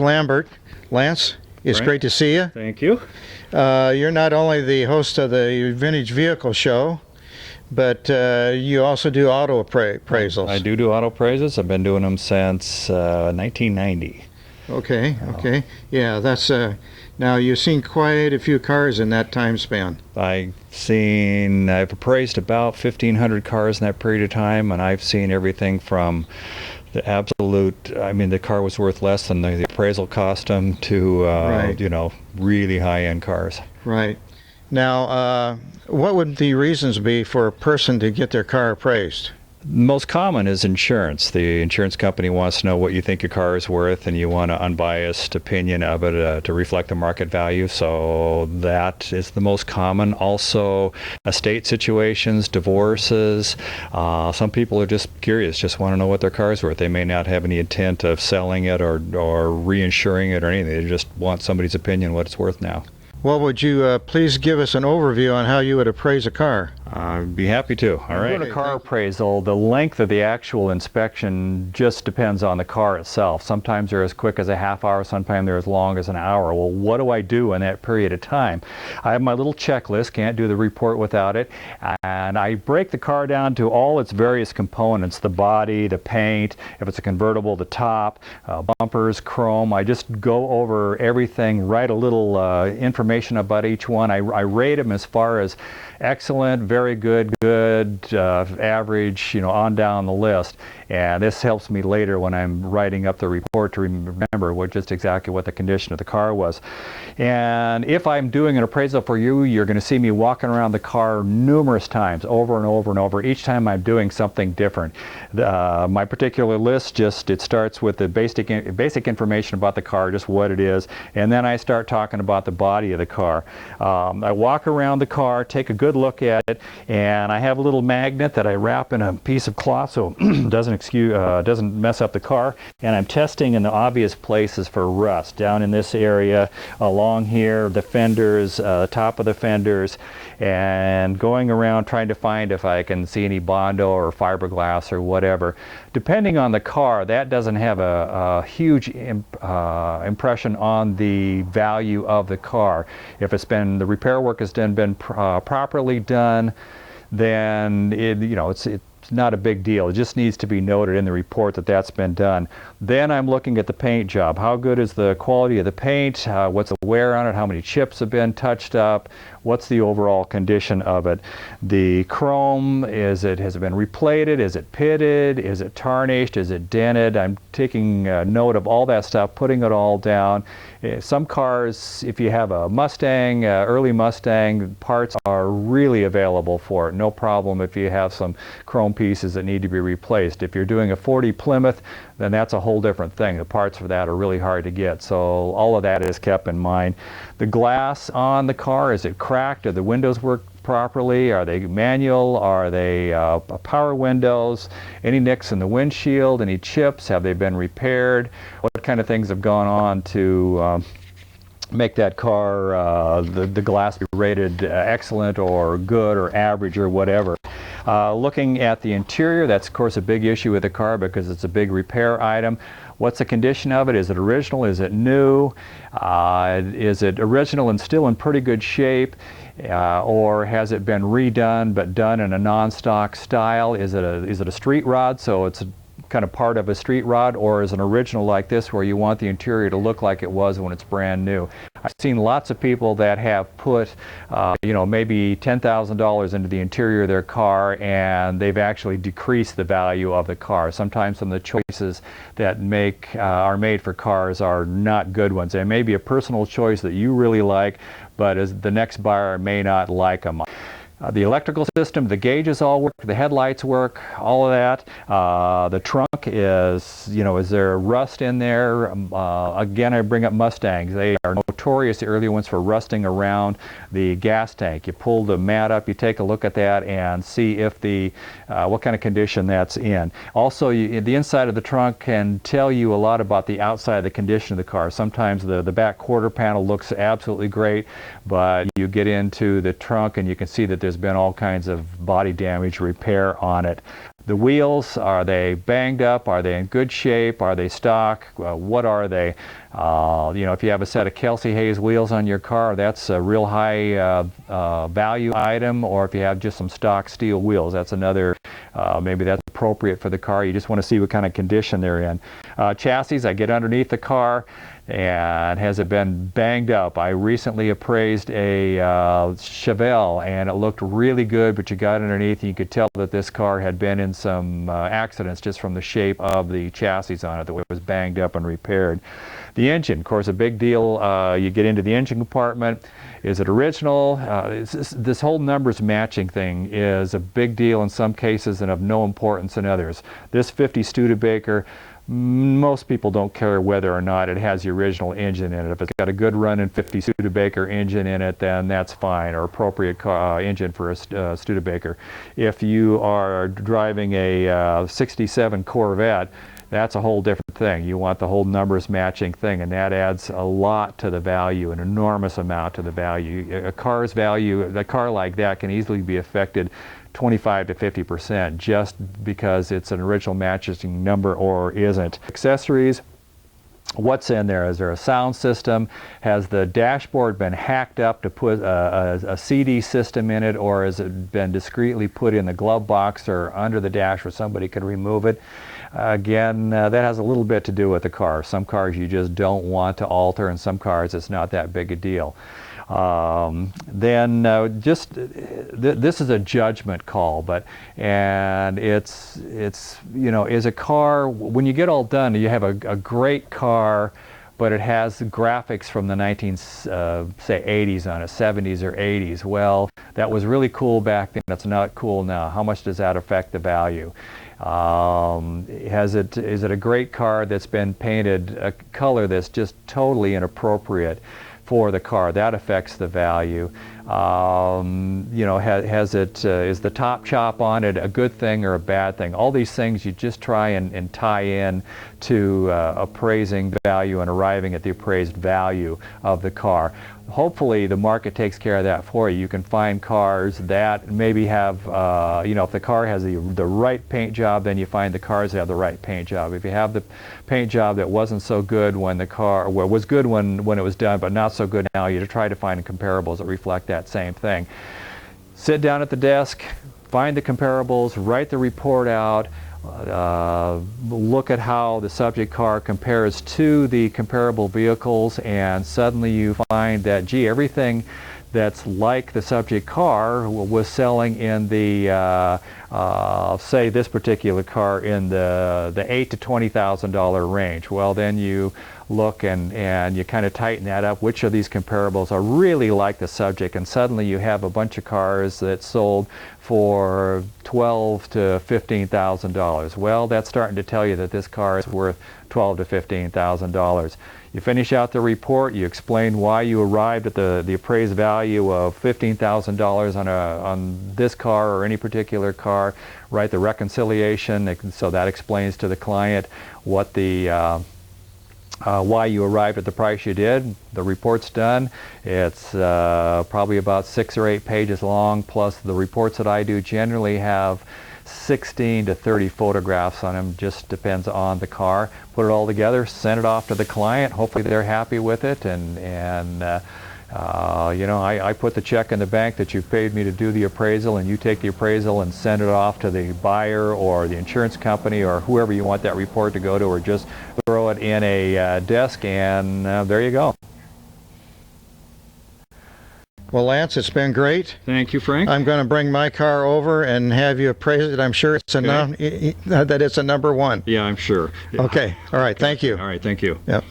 Lambert. Lance, it's great to see you. Thank you. You're not only the host of the Vintage Vehicle Show, but you also do auto appraisals. I do auto appraisals. I've been doing them since 1990. Okay. Yeah, that's now you've seen quite a few cars in that time span. I've appraised about 1,500 cars in that period of time, and I've seen everything from the absolute, I mean, the car was worth less than the appraisal cost them to, Right. really high-end cars. Right. Now, what would the reasons be for a person to get their car appraised? Most common is insurance. The insurance company wants to know what you think your car is worth, and you want an unbiased opinion of it to reflect the market value. So that is the most common. Also, estate situations, divorces. Some people are just curious, just want to know what their car is worth. They may not have any intent of selling it or reinsuring it or anything. They just want somebody's opinion what it's worth now. Well, would you please give us an overview on how you would appraise a car? I'd be happy to. All right. Doing a car appraisal, the length of the actual inspection just depends on the car itself. Sometimes they're as quick as a half hour, sometimes they're as long as an hour. Well, what do I do in that period of time? I have my little checklist, can't do the report without it, and I break the car down to all its various components, the body, the paint, if it's a convertible, the top, bumpers, chrome. I just go over everything, write a little information about each one. I rate them as far as excellent, very good, average, on down the list. And this helps me later when I'm writing up the report to remember just exactly what the condition of the car was. And if I'm doing an appraisal for you, you're going to see me walking around the car numerous times, over and over and over. Each time I'm doing something different. My particular list it starts with the basic information about the car, just what it is, and then I start talking about the body of the car. I walk around the car, take a good look at it, and I have a little magnet that I wrap in a piece of cloth so it doesn't mess up the car, and I'm testing in the obvious places for rust, down in this area, along here, the fenders, top of the fenders, and going around trying to find if I can see any Bondo or fiberglass or whatever. Depending on the car, that doesn't have a huge impression on the value of the car. If the repair work has been properly done, then it's not a big deal. It just needs to be noted in the report that that's been done. Then I'm looking at the paint job. How good is the quality of the paint? What's the wear on it? How many chips have been touched up? What's the overall condition of it? The chrome, has it been replated? Is it pitted? Is it tarnished? Is it dented? I'm taking note of all that stuff, putting it all down. Some cars, if you have a Mustang, early Mustang, parts are really available for it. No problem if you have some chrome pieces that need to be replaced. If you're doing a 40 Plymouth, then that's a whole different thing. The parts for that are really hard to get. So all of that is kept in mind. The glass on the car, is it cracked? Do the windows work properly? Are they manual? Are they power windows? Any nicks in the windshield? Any chips? Have they been repaired? What kind of things have gone on to make that car, the glass be rated excellent or good or average or whatever? Looking at the interior, that's of course a big issue with the car because it's a big repair item. What's the condition of it? Is it original? Is it new? Is it original and still in pretty good shape? Or has it been redone but done in a non-stock style? Is it a street rod, so it's kind of part of a street rod, or is an original like this where you want the interior to look like it was when it's brand new? I've seen lots of people that have put maybe $10,000 into the interior of their car, and they've actually decreased the value of the car. Sometimes some of the choices that are made for cars are not good ones. They may be a personal choice that you really like, but as the next buyer may not like them. The electrical system, the gauges all work, the headlights work, all of that. The trunk is there rust in there? Again, I bring up Mustangs. They are notorious, the early ones, for rusting around the gas tank. You pull the mat up, you take a look at that and see if what kind of condition that's in. Also, the inside of the trunk can tell you a lot about the outside of the condition of the car. Sometimes the back quarter panel looks absolutely great, but you get into the trunk and you can see that there's been all kinds of body damage, repair on it. The wheels, are they banged up? Are they in good shape? Are they stock? What are they? You know, if you have a set of Kelsey Hayes wheels on your car, that's a real high value item. Or if you have just some stock steel wheels, that's another, maybe that's appropriate for the car. You just want to see what kind of condition they're in. Chassis, I get underneath the car, and has it been banged up? I recently appraised a Chevelle, and it looked really good, but you got underneath and you could tell that this car had been in some accidents just from the shape of the chassis on it, that it was banged up and repaired. The engine, of course, a big deal. You get into the engine compartment. Is it original? This whole numbers matching thing is a big deal in some cases and of no importance in others. This 50 Studebaker, most people don't care whether or not it has the original engine in it. If it's got a good running 50 Studebaker engine in it, then that's fine, or appropriate engine for a Studebaker. If you are driving a 67 Corvette, that's a whole different thing. You want the whole numbers matching thing, and that adds a lot to the value, an enormous amount to the value. A car's value, a car like that can easily be affected 25 to 50% just because it's an original matching number or isn't. Accessories, what's in there? Is there a sound system? Has the dashboard been hacked up to put a CD system in it, or has it been discreetly put in the glove box or under the dash where somebody could remove it? Again, that has a little bit to do with the car. Some cars you just don't want to alter, and some cars it's not that big a deal. This is a judgment call, and it's you know, is a car, when you get all done, you have a great car, but it has graphics from the say 80s on it, 70s or 80s. Well, that was really cool back then. It's not cool now. How much does that affect the value? Is it a great car that's been painted a color that's just totally inappropriate for the car? That affects the value. You know, is the top chop on it a good thing or a bad thing? All these things you just try and tie in to appraising the value and arriving at the appraised value of the car. Hopefully the market takes care of that for you. You can find cars that maybe have, you know, if the car has the right paint job, then you find the cars that have the right paint job. If you have the paint job that wasn't so good when the car, well, was good when it was done, but not so good now, you try to find comparables that reflect that same thing. Sit down at the desk, find the comparables, write the report out, look at how the subject car compares to the comparable vehicles, and suddenly you find that, gee, everything that's like the subject car was selling in the, say this particular car in the $8,000 to $20,000 range. Well, then you look and you kind of tighten that up. Which of these comparables are really like the subject? And suddenly you have a bunch of cars that sold for $12,000 to $15,000. Well, that's starting to tell you that this car is worth $12,000 to $15,000. You finish out the report, you explain why you arrived at the appraised value of $15,000 on this car or any particular car, write the reconciliation, so that explains to the client what the why you arrived at the price you did. The report's done. It's probably about 6 or 8 pages long, plus the reports that I do generally have 16 to 30 photographs on them, just depends on the car. Put it all together, send it off to the client. Hopefully they're happy with it, and you know, I put the check in the bank that you've paid me to do the appraisal, and you take the appraisal and send it off to the buyer or the insurance company or whoever you want that report to go to, or just throw it in a desk, and there you go. Well, Lance, it's been great. Thank you, Frank. I'm going to bring my car over and have you appraise it. I'm sure it's that it's a number one. Yeah, I'm sure. Okay. All right. Thank you. All right. Thank you. Yep.